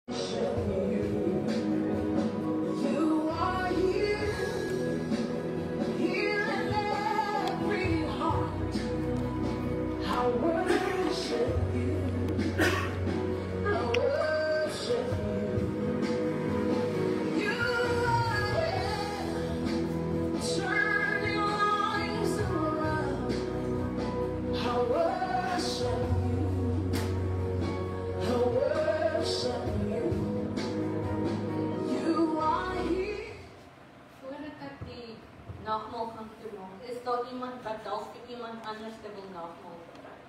You are here, here in every heart. I worship you. I worship you. You are here, turning lives around. I worship you. I worship you. You are here. Voordat ek die nagmaal gaan toemaak, is daar iemand wat dalk vir iemand anders te wil nagmaal gebruik?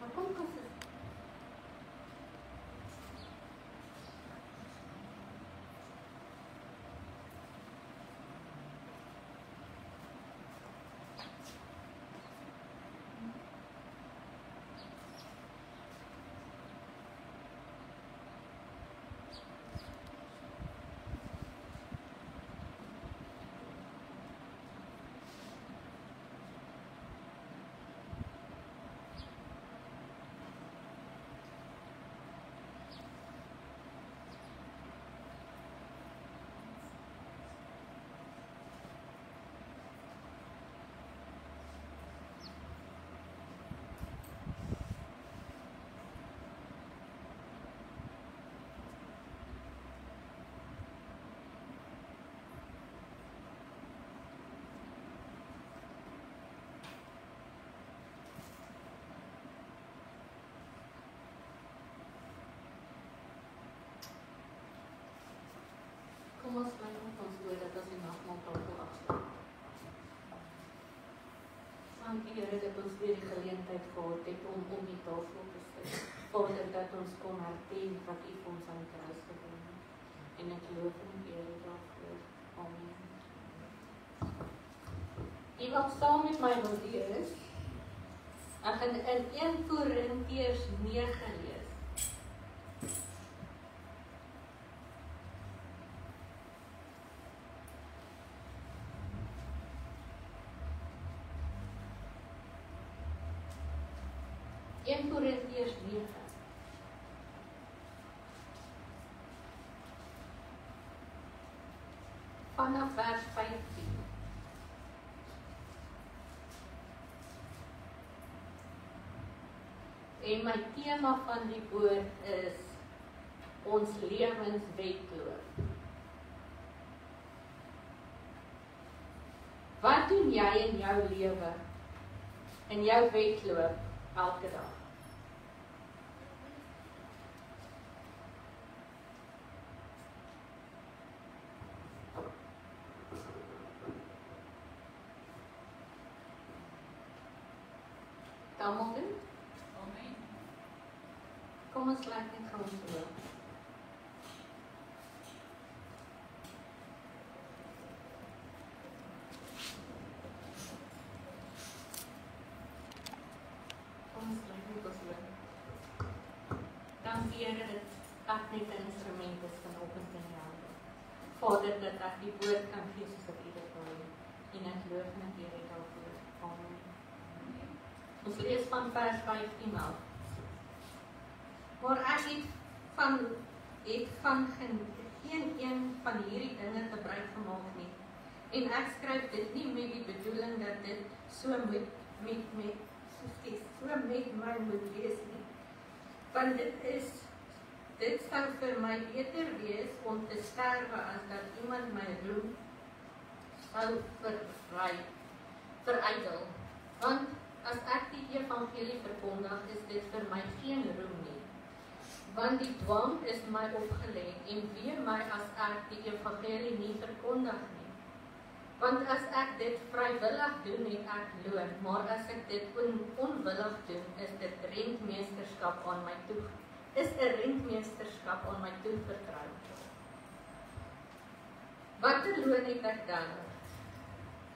Maar kom ons sluit ons door dat ons die nagmaal tafel afsluit. Dankie Here dat ons weer die geleentheid gehad het om die tafel te sit. Vader, dat ons kon herken wat U vir ons aan die kruis gedoen het. En ek loof en eer U daarvoor. Amen. U wat saam met my wil lees, ek gaan in 1 Korintiërs 9 lees. Korintiërs 9. Vanaf vers 15. En my tema van die woord is ons lewenswedloop. Wat doen jy in jou lewe? In jou wedloop elke dag? Almal doen? Amen. Kom ons laat net gaan so. Kom ons laat net so. Dankie Here dat ek net 'n instrument is vanoggend in jou hande. Vader, dat ek die woord kan gee soos wat U dit wil. En ek loof en ek eer U daarvoor. Amen. Ons lees van vers 15 af. Maar ek het van geen een van hierdie dinge gebruik gemaak nie. En ek skryf dit nie met die bedoeling dat dit so met my moet wees nie. Want dit sou vir my beter wees om te sterwe as dat iemand my roem sou verydel. Want as ek die evangelie verkondig, is dit vir my geen roem nie. Want die dwang is my opgelê en weer my as ek die evangelie nie verkondig nie. Want as ek dit vrywillig doen, het ek loon, maar as ek dit onwillig doen, is 'n rentmeesterskap aan my toevertrou. Wat 'n loon het ek dan?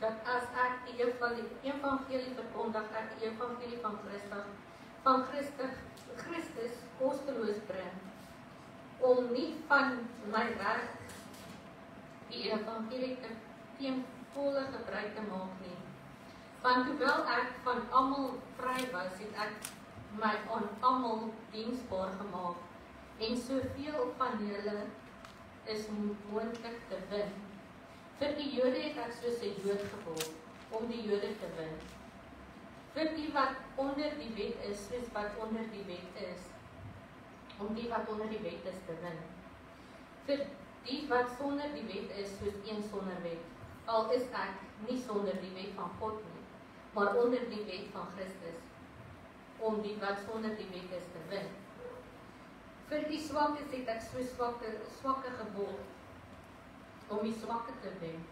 Dat as ek die evangelie verkondig, ek die evangelie van Christus kosteloos bring, om nie van my reg die evangelie teen volle gebruik te maak nie. Want hoewel ek van almal vry was, het ek my aan almal diensbaar gemaak, En soveel van julle is moontlik te wen. Vir die Jode het ek soos 'n Jood geword, om die Jode te wen. Vir die wat onder die wet is, soos wat onder die wet is, om die wat onder die wet is te wen. Vir die wat sonder die wet is, soos een sonder wet, al is ek nie sonder die wet van God nie, maar onder die wet van Christus, om die wat sonder die wet is te wen. Vir die swakkes het ek so swakke geword, om die swakke te wen.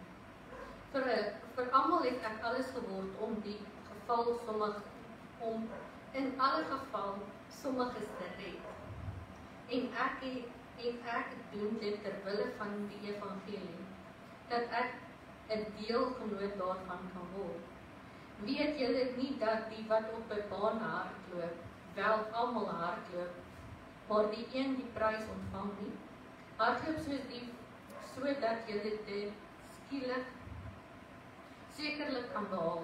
Vir almal het ek alles geword, om die geval om in alle geval sommiges te red. En ek doen dit terwille van die evangelie, dat ek 'n deelgenoot daarvan kan word. Weet julle nie dat die wat op 'n baan hardloop, wel almal hardloop, maar die een die prys ontvang nie? Hardloop sodat julle dit sekerlik kan behaal.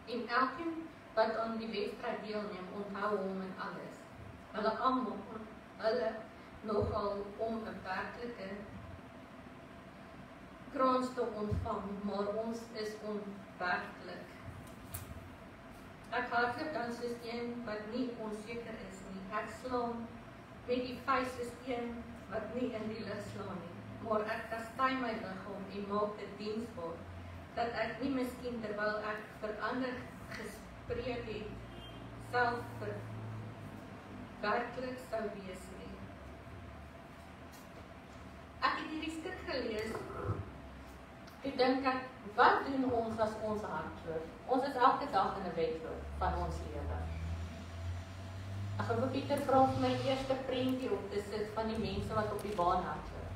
En elkeen wat aan die wedstryd deelneem, onthou hom in alles. Hulle nogal om 'n werklike krans te ontvang, maar ons is onwerklik. Ek hardloop dan soos een wat nie onseker is nie. Ek slaan met die vuis soos een wat nie in die lug slaan nie. Maar ek kastei my liggaam en maak dit diensbaar, dat ek nie miskien terwyl ek verander gespreek het, self werklik sou wees nie. Ek het hierdie stuk gelees, toe dink ek, wat doen ons as ons hardloop? Ons is elke dag in 'n wedloop van ons lewe. Ek gaan vir Pieter vra vir my eerste prentjie op te sit van die mense wat op die baan hardloop.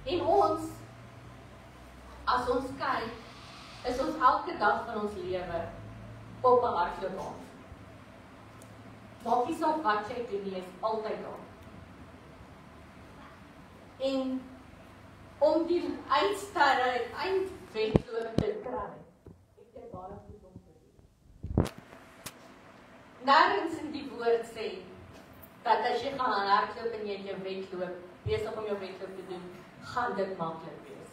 En ons, as ons kyk, is ons elke dag van ons lewe op 'n hardloopbaan. Maak nie saak wat jy doen nie, is altyd daar. En om die eindwedloop te kry, het jy baie goed om te doen. Nêrens in die woord sê, dat as jy gaan hardloop en jy het jou wedloop, besig om jou wedloop te doen, gaan dit maklik wees.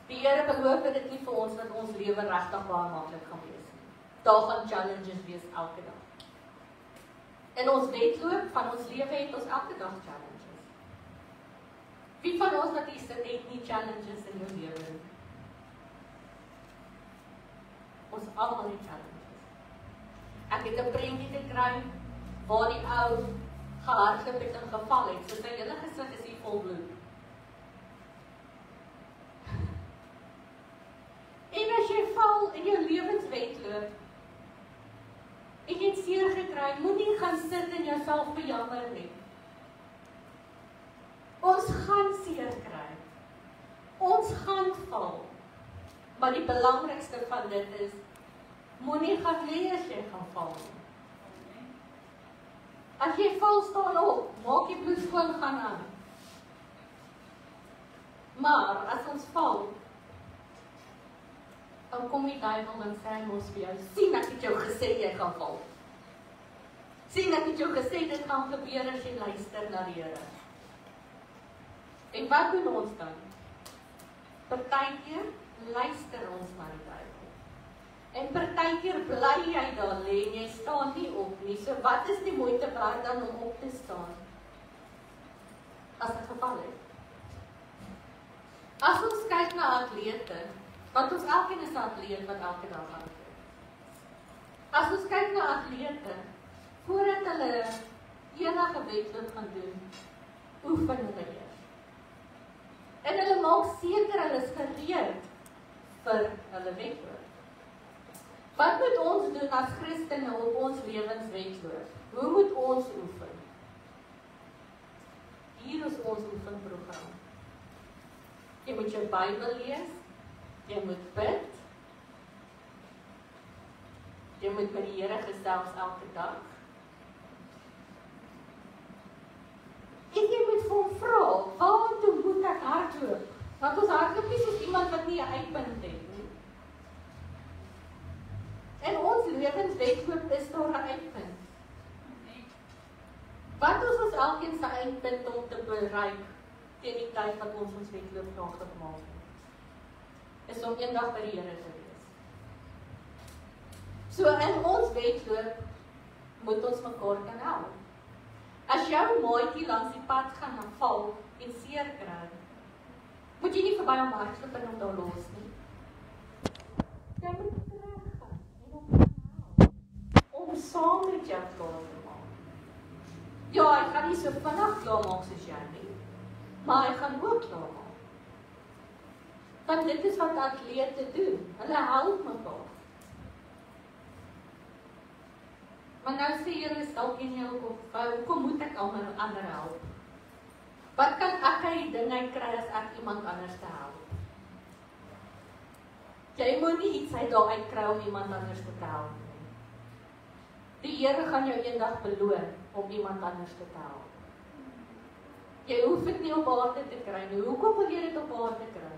Die Here beloof dit nie vir ons dat ons lewe regtig baie maklik gaan wees nie. Daar gaan challenges wees elke dag. In ons wedloop van ons lewe het ons elke dag challenges. Wie van ons wat hier sit het nie challenges in jou lewe nie? Ons almal het challenges. Ek het 'n prentjie gekry waar die ou gehardloop het en geval het, so sy hele gesig is hier vol bloed. En as jy val in jou lewenswedloop, en jy het seer gekry, moenie gaan sit en jouself bejammer nie. Ons gaan seer kry. Ons gaan val. Maar die belangrikste van dit is, moenie gaan lê as jy gaan val nie. As jy val, staan op, maak die bloed skoon, gaan aan. Maar as ons val, dan kom die duiwel en sê ons vir jou, sien ek het jou gesê jy gaan val. Sien ek het jou gesê dit gaan gebeur as jy luister na die Here. En wat doen ons dan? Partykeer luister ons na die duiwel. En partykeer bly jy daar lê en jy staan nie op nie. So wat is die moeite werd dan om op te staan? As dit geval het. As ons kyk na atlete, want ons elkeen is 'n atleet wat elke dag hardloop. As ons kyk na atlete, voordat hulle enige wedloop gaan doen, oefen hulle eers. En hulle maak seker hulle is gereed vir hulle wedloop. Wat moet ons doen as Christene op ons lewenswedloop? Hoe moet ons oefen? Hier is ons oefenprogram. Jy moet jou Bybel lees, jy moet bid, jy moet met die Here gesels elke dag. En jy moet vir hom vra, waartoe moet ek hardloop? Want ons hardloop nie soos iemand wat nie 'n uitpunt het nie. En ons lewenswedloop is daar 'n uitpunt. Wat is ons elkeen sy eindpunt om te bereik teen die tyd wat ons wedloop klaar gemaak het? Is om eendag by die Here te wees. So in ons wedloop moet ons mekaar kan help. As jou maatjie langs die pad gaan en val en seer kry, moet jy nie verby hom hardloop en hom daar los nie. Jy moet teruggaan en hom kan help om saam met jou klaar te maak. Ja, hy gaan nie so vinnig klaar maak soos jy nie, maar hy gaan ook klaar maak. Want dit is wat atlete doen. Hulle help mekaar. Maar nou sê jy dalk in jou kop, hoekom moet ek al my ander help? Wat kan ek uit die ding uit kry as ek iemand anders te help? Jy moet nie iets uit daar uit kry om iemand anders te help nie. Die Here gaan jou eendag beloon om iemand anders te help. Jy hoef dit nie op aarde te kry nie. Hoekom wil jy dit op aarde kry?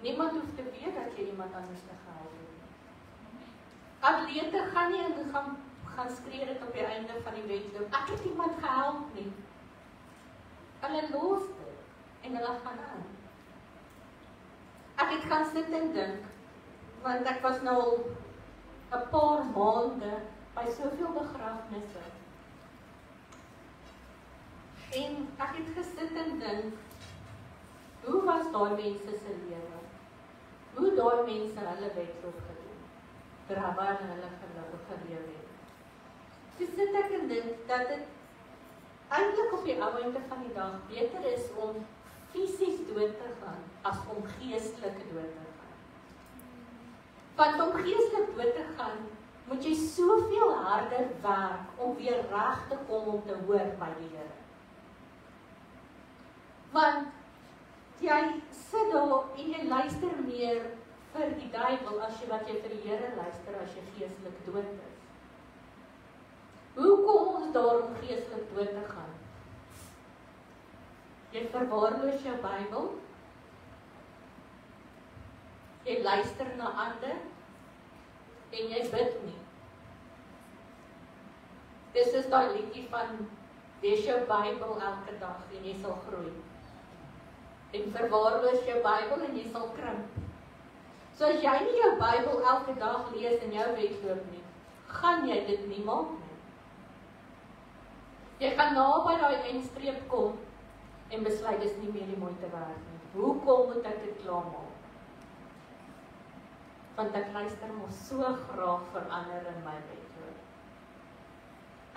Niemand hoef te weet dat jy iemand anders te help het. Atlete gaan nie en gaan skree dit op die einde van die wedloop. Ek het iemand gehelp nie. Hulle los dit en hulle gaan aan. Ek het gaan sit en dink, want ek was nou al 'n paar maande by soveel begrafnisse. En ek het gesit en dink, hoe was daai mense se lewe? Hoe daai mense hulle wedloop gedoen? Terwyl hulle gelukkig geleef het. Toe sit ek en dink dat dit eintlik op die einde van die dag beter is om fisies dood te gaan as om geestelik dood te gaan. Want om geestelik dood te gaan, moet jy soveel harder werk om weer reg te kom om te hoor by die Here. Want jy sit daar en jy luister meer vir die duiwel as jy wat jy vir die Here luister as jy geestelik dood is. Hoe kom ons daar om geestelik dood te gaan? Jy verwaarloos jou Bybel. Jy luister na ander en jy bid nie. Dis is daai liedjie van lees jou Bybel elke dag en jy sal groei. En verwaarloos jou Bybel en jy sal krimp. So as jy nie jou Bybel elke dag lees in jou wedloop nie, gaan jy dit nie maak nie. Jy gaan naby daai eindstreep kom en besluit dis nie meer die moeite werd nie. Hoekom moet ek dit klaar maak? Want ek luister mos so graag vir ander in my wedloop.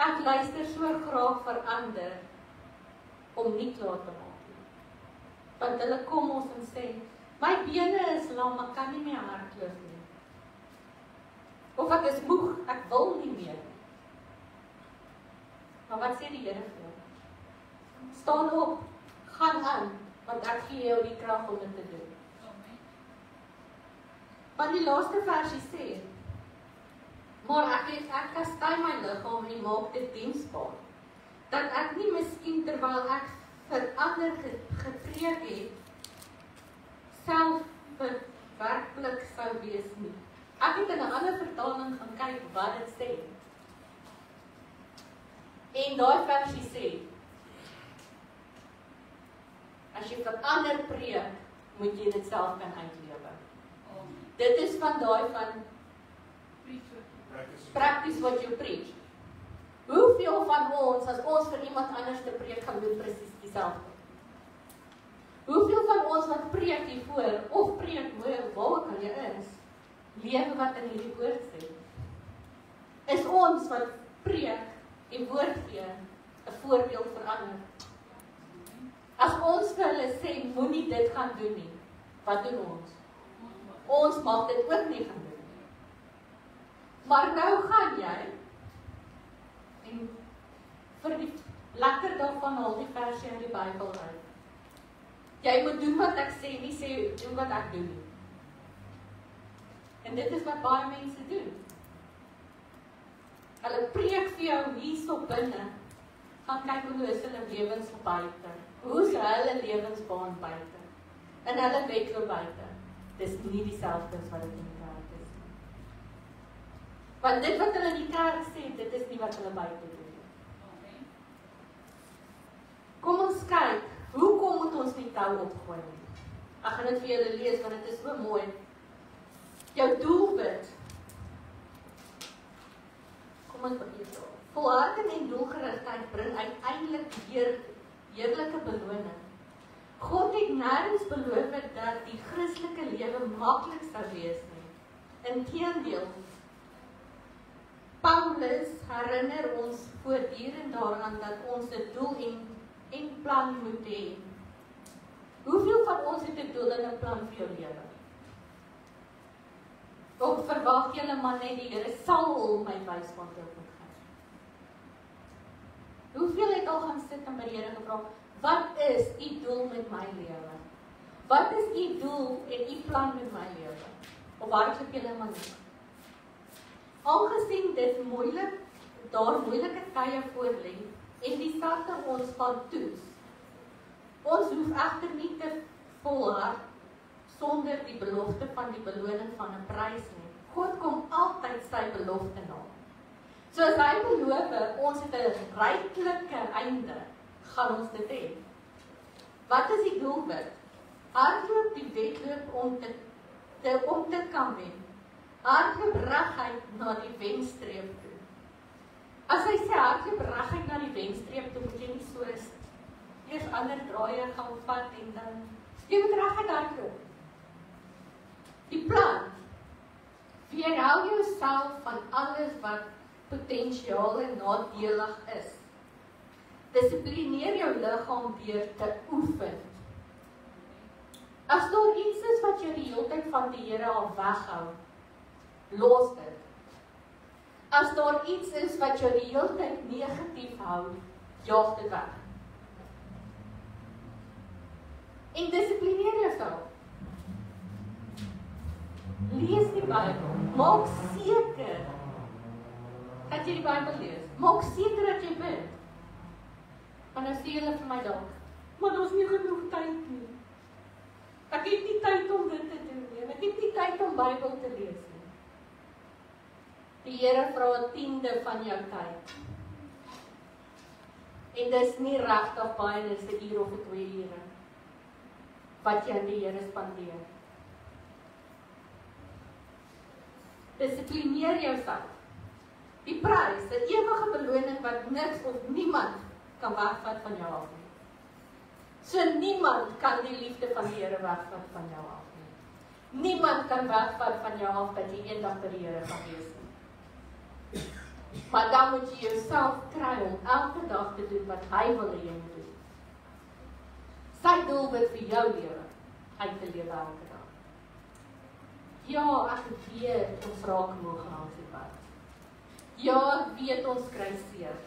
Ek luister so graag vir ander om nie klaar te maak nie. Want hulle kom ons en sê, my bene is lam, ek kan nie meer hardloop nie. Of ek is moeg, ek wil nie meer. Maar wat sê die Here vir jou? Staan op, gaan aan, want ek gee jou die krag om dit te doen. Want die laaste versie sê, maar ek kastei my liggaam en maak dit diensbaar, dat ek nie miskien terwyl ek vir ander gepreek het, self werklik sou wees nie. Ek het in 'n ander vertaling gaan kyk wat dit sê. En daai versie sê, as jy vir ander preek, moet jy dit self kan uitlewe. Dit is van daai van practice what you preach. Hoeveel van ons, as ons vir iemand anders te preek, gaan doen presies dieselfde? Hoeveel van ons wat preek hiervoor, of preek waar ook al jy is, lewe wat in hierdie woord sê? Is ons wat preek en woord gee, 'n voorbeeld vir ander? As ons vir hulle sê, moenie dit gaan doen nie, wat doen ons? Ons mag dit ook nie gaan doen nie. Maar nou gaan jy, en vir die lekker daarvan haal die versie uit die Bybel uit. Jy moet doen wat ek sê, nie sê, doen wat ek doen nie. En dit is wat baie mense doen. Hulle preek vir jou hierso binne, gaan kyk hoe is hulle lewens buite. Hoe is hulle lewensbaan buite? En hulle wedloop buite. Dis nie dieselfde as wat dit in die kerk is. Want dit wat hulle in die kerk sê, dit is nie wat hulle buite doen. kyk, hoekom moet ons nie tou opgooi nie? Ek gaan dit vir julle lees, want dit is so mooi. Jou doelwit. Kom ons begin so. Volharding en doelgerigtheid bring uiteindelik heerlike beloning. God het nêrens beloof dat die Christelike lewe maklik sou wees nie. Inteendeel, Paulus herinner ons voortdurend daaraan dat ons 'n doel en plan moet hê. Hoeveel van ons het 'n doel en 'n plan vir jou lewe? Of verwag julle maar net die Here sal my wys wat ek moet gaan? Hoeveel het al gaan sit en by die Here gevra, wat is u doel met my lewe? Wat is u doel en u plan met my lewe? Of hardloop julle maar nie? Aangesien dit daar moeilike tye voor lê en die sagte ons van toets. Ons hoef egter nie te volhard sonder die belofte van die beloning van 'n prys nie. God kom altyd sy belofte na. So as hy beloof, ons het 'n ryklike einde, gaan ons dit hê. Wat is die doelwit? Hardloop die wedloop om te kan wen. Hardloop reguit na die wenstreep toe. As hy sê hardloop reguit na die wenstreep toe, moet jy nie so eers ander draaie gaan vat en dan jy moet reguit hardloop. Die plan. Weerhou jouself van alles wat potensiaal en nadelig is. Dissiplineer jou liggaam deur te oefen. As daar iets is wat jou die hele tyd van die Here af weghou, los dit. As daar iets is wat jou die hele tyd negatief hou, jaag dit weg. En dissiplineer jouself. Lees die Bybel. Maak seker dat jy die Bybel lees. Maak seker dat jy bid. Want nou sê julle vir my dalk, maar ons nie genoeg tyd nie. Ek het nie tyd om dit te doen nie. Ek het nie tyd om Bybel te lees nie. Die Here vra 1/10 van jou tyd. En dis nie regtig baie, dis 'n uur of 2 ure wat jy aan die Here spandeer. Dissiplineer jouself. Die prys, 'n ewige beloning wat niks of niemand kan wegvat van jou af nie. So niemand kan die liefde van die Here wegvat van jou af nie. Niemand kan wegvat van jou af dat jy eendag by die Here gaan wees nie. Maar dan moet jy jouself kry om elke dag te doen wat hy wil hê jy moet doen. Sy doelwit vir jou lewe, uit te lewe elke dag. Ja, ek weet ons raak moeg langs die pad. Ja, ek weet ons kry seer.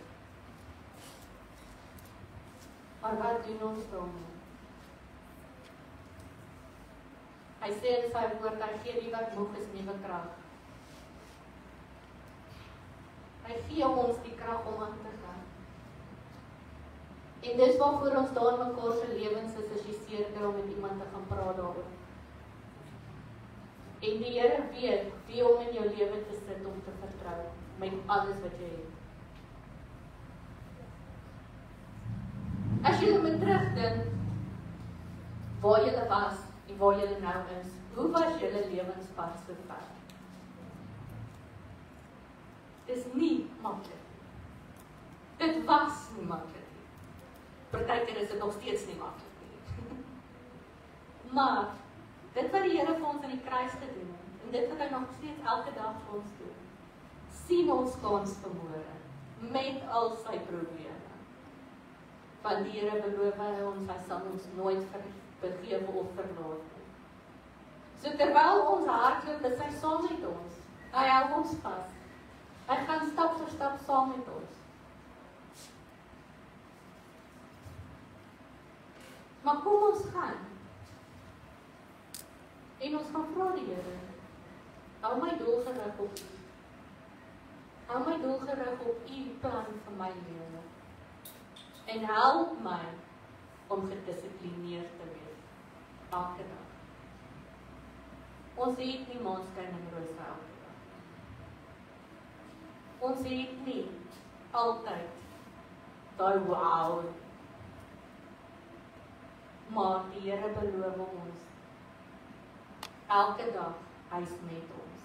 Maar wat doen ons dan? Hy sê in sy woord, hy gee die wat moeg is nuwe krag. Hy gee ons die krag om aan te gaan. En dis waarvoor ons daar in mekaar se lewens is as jy seer kry om met iemand te gaan praat daaroor. En die Here weet wie om in jou lewe te sit om te vertrou met alles wat jy het. As jy moet terugdink waar jy was en waar jy nou is, hoe was jou lewenspad so ver? Dis nie maklik. Dit was nie maklik nie. Partykeer is dit nog steeds nie maklik nie. Maar dit wat die Here vir ons aan die kruis gedoen het, en dit wat hy nog steeds elke dag vir ons doen, sien ons kans vanmôre met al sy probleme. Want die Here beloof ons, hy sal ons nooit vergewe of verlaat nie. So terwyl ons hardloop, is hy saam met ons. Hy hou ons vas. Hy gaan stap vir stap saam met ons. Maar kom ons gaan. En ons gaan vra die Here, hou my doel gerig op U. Hou my doel gerig op U plan vir my lewe. En help my om gedissiplineerd te wees. Elke dag. Ons het nie maanskyn en roos elke dag. Ons het nie altyd daai wow Maar die Here beloof ons, elke dag, hy is met ons.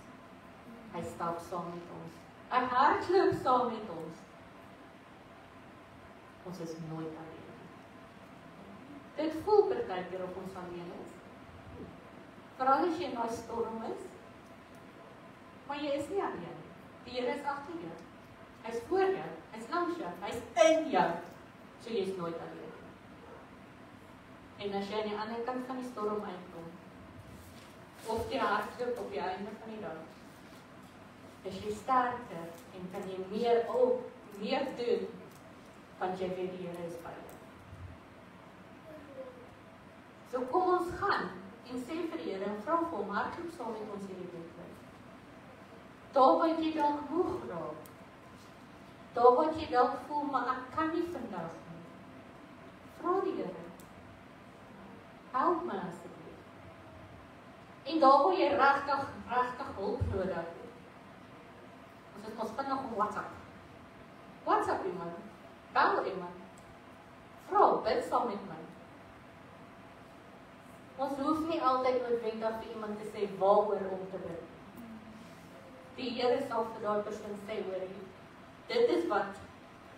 Hy stap saam met ons. Hy hardloop saam met ons. Ons is nooit alleen. Dit voel partykeer of ons alleen is. Veral as jy in daai storm is, maar jy is nie alleen. Die Here is agter jou. Hy is voor jou, hy is langs jou, hy is in jou. So jy is nooit alleen. En as jy aan die ander kant van die storm uitkom, of die hardloop op die einde van die dag, is jy sterker en kan jy meer doen, want jy weet die Here is by jou. So kom ons gaan en sê vir die Here en vra vir hom, hardloop saam met ons hierdie week. Daar wat jy dalk moeg raak, daar wat jy dalk voel, maar ek kan nie vandag nie. Vra die Here, help my asseblief. En daar waar jy regtig hulp nodig het. Ons het ons vinnig op WhatsApp. WhatsApp iemand, bel iemand. Vra, bid saam met my. Ons hoef nie altyd noodwendig vir iemand te sê waaroor om te bid. Die Here sal vir daai persoon sê, hoor jy, dit is wat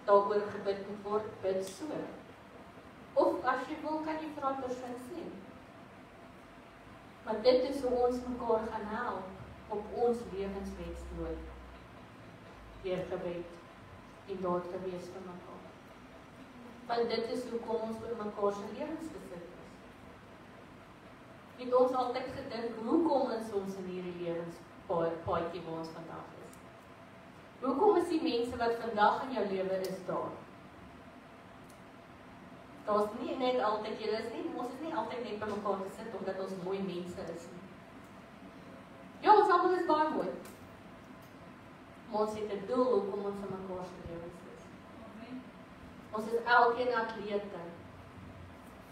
daaroor gebid moet word, bid so. Of as jy wil, kan jy vir daai persoon sê. Maar dit is hoe ons mekaar gaan help op ons lewenswedloop. Deur gebed en daar te wees vir mekaar. Want dit is hoekom ons vir mekaar se lewens gesit is. Het ons altyd gedink, hoekom is ons in hierdie lewenspaadjie waar ons vandag is? Hoekom is die mense wat vandag in jou lewe is daar? Ons is nie altyd net by mekaar gesit omdat ons mooi mense is nie. Ja, ons almal is baie mooi. Maar ons het 'n doel hoekom ons in mekaar se lewens is. Ons is elkeen atlete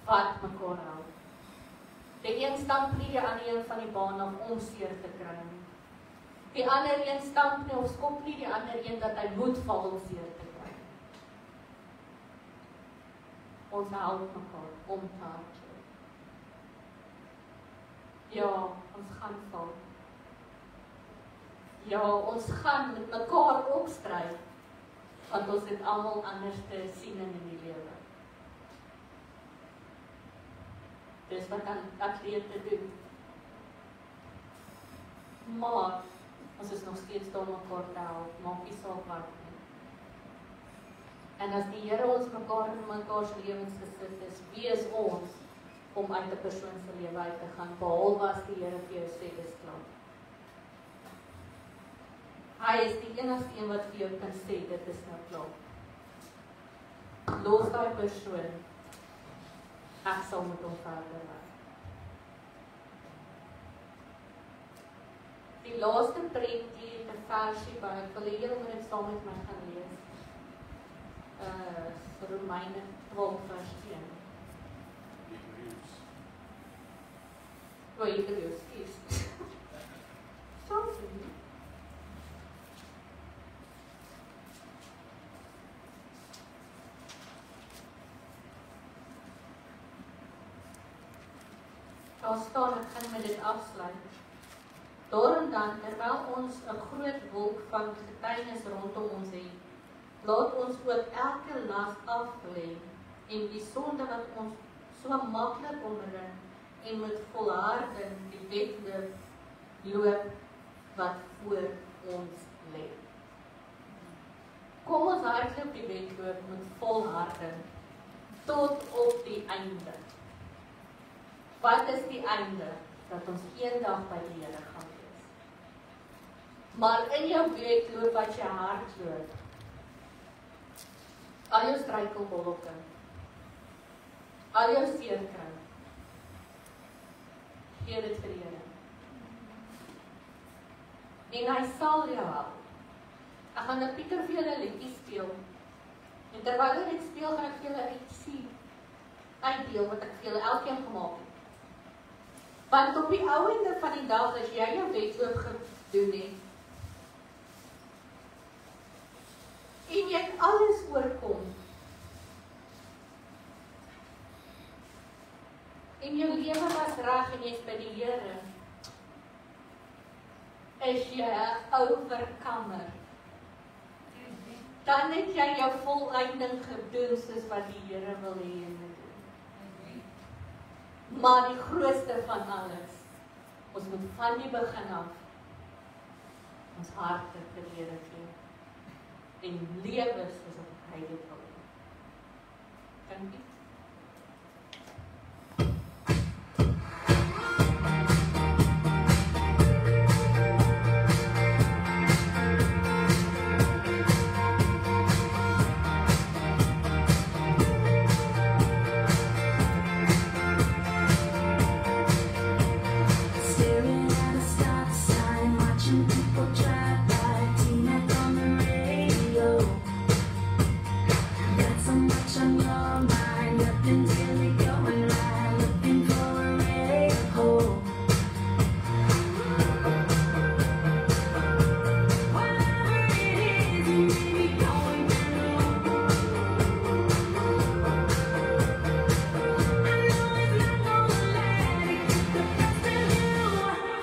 wat mekaar help. Die een stamp nie die ander een van die baan af om seer te kry nie. Die ander een stamp nie of skop nie die ander een dat hy moet val om seer te kry. Ons help mekaar om te hardloop. Ja, ons gaan val. Ja, ons gaan met mekaar opstry, want ons het almal anders te sien in die lewe. Dis wat atlete doen. Maar ons is nog steeds daar om mekaar te help, maak nie saak wat nie. En as die Here ons mekaar in mekaar se lewens gesit is, wie is ons om uit 'n persoon se lewe uit te gaan, behalwe as die Here vir jou sê dis klaar. Hy is die enigste een wat vir jou kan sê dit is nou klaar. Los daai persoon. Ek sal met hom verder werk. Die laaste prentjie het 'n versie by, ek wil hier om dit saam met my gaan lees. Romeine 12 vers 1. Hebreërs, excuse. Sorry. Daar staan, ek gaan met dit afsluit. Daarom dan, terwyl ons 'n groot wolk van getuienis rondom ons het, laat ons ook elke las aflê en die sonde wat ons so maklik omring en met volharding die wedloop loop wat voor ons lê. Kom ons hardloop die wedloop met volharding tot op die einde. Wat is die einde? Dat ons eendag by die Here gaan wees. Maar in jou wedloop wat jy hardloop, al jou struikelblokke, al jou seerkry, gee dit vir die Here. En hy sal jou help. Ek gaan nou Pieter vir julle 'n liedjie speel. En terwyl hy dit speel, gaan ek vir julle uitdeel wat ek vir julle elkeen gemaak het. Want op die ouende van die dag, as jy jou wedloop gedoen het, en jy het alles oorkom, en jou lewe was reg en jy's by die Here, is jy 'n oorkomer. Dan het jy jou volleinding gedoen soos wat die Here wil hê jy moet doen. Maar die grootste van alles, ons moet van die begin af ons harte vir die Here gee en lewe soos wat hy dit wil hê. Dankie. Staring at a stop sign, watching people drive by, T-Net on the radio. Got so much on your mind, nothing's really going right, looking for a ray of hope. Whatever it is you may be going through, I know it's not gonna let it get the best of you.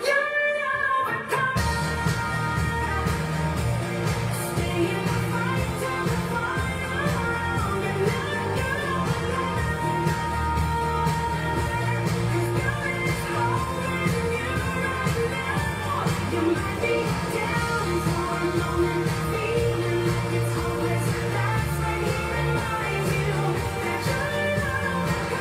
You're an overcomer. Stay in the fight till the final round. You're not gonna win. 'Cause God is holding you right now. You might be down for a moment, feeling like it's hopeless. That's when He reminds you that you're an overcomer.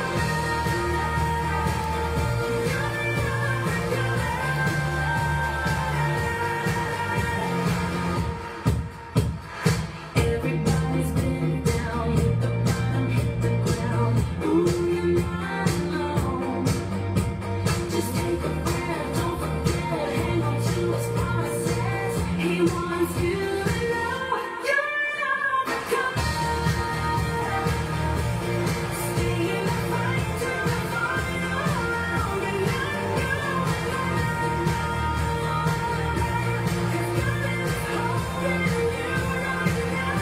Everybody's been down, hit the bottom, hit the ground. Ooh, you're not alone. Just take a breath, don't forget, hang on to His promises. He wants you to know you're an overcomer. Stay in the fight till the final round. You're not gonna win. 'Cause God is holding you right now.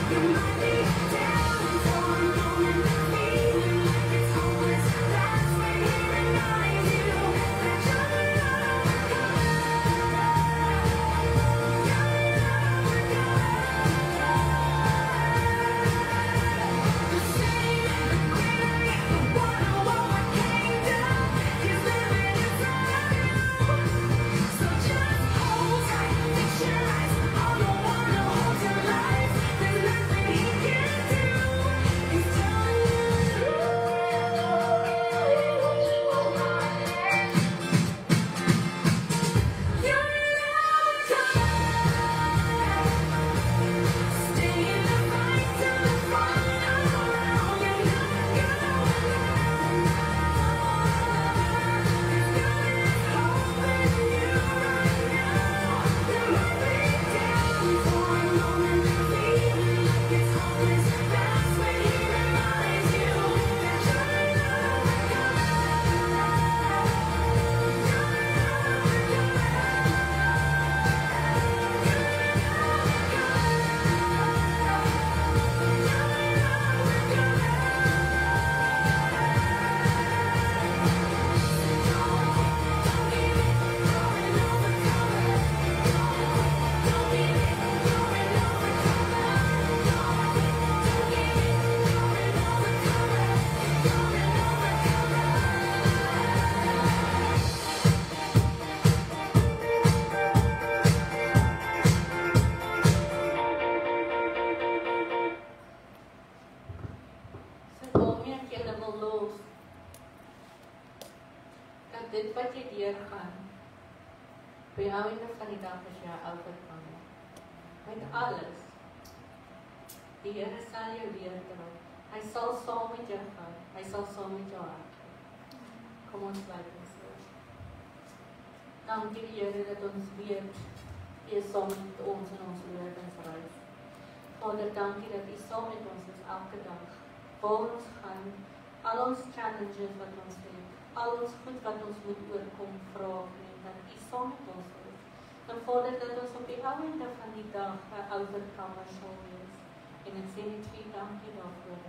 You might be down for a moment, feeling like it's hopeless. That's when He reminds you that you're an The same, the great, the one who overcame death, He's living inside of you. So just hold tight, fix your eyes on the one who holds your life. There's nothing He can't do. He's telling you the truth. You're an overcomer. Stay in the fight till the final round. You're not gonna win. 'Cause God is holding you right now. You might be down for a moment, feeling like it's hopeless. That's when He reminds you that you're an So waarmee ek julle wil los, dat dit wat jy deurgaan, by jou einde van die dag is jy 'n oorkomer. Met alles. Die Here sal jou leerdra. Hy sal saam met jou gaan. Hy sal saam met jou hart gaan. Kom ons sluit ons oë. Dankie die Here dat ons weet, U is saam met ons in ons lewensreis. Vader, dankie dat U saam met ons is elke dag. Waar ons gaan, al ons challenges wat ons het, al ons goed wat ons moet oorkom, vra en dat U saam met ons is. En Vader, dat ons op die einde van die dag 'n overkomer sal wees. En ek sê net vir U dankie daarvoor.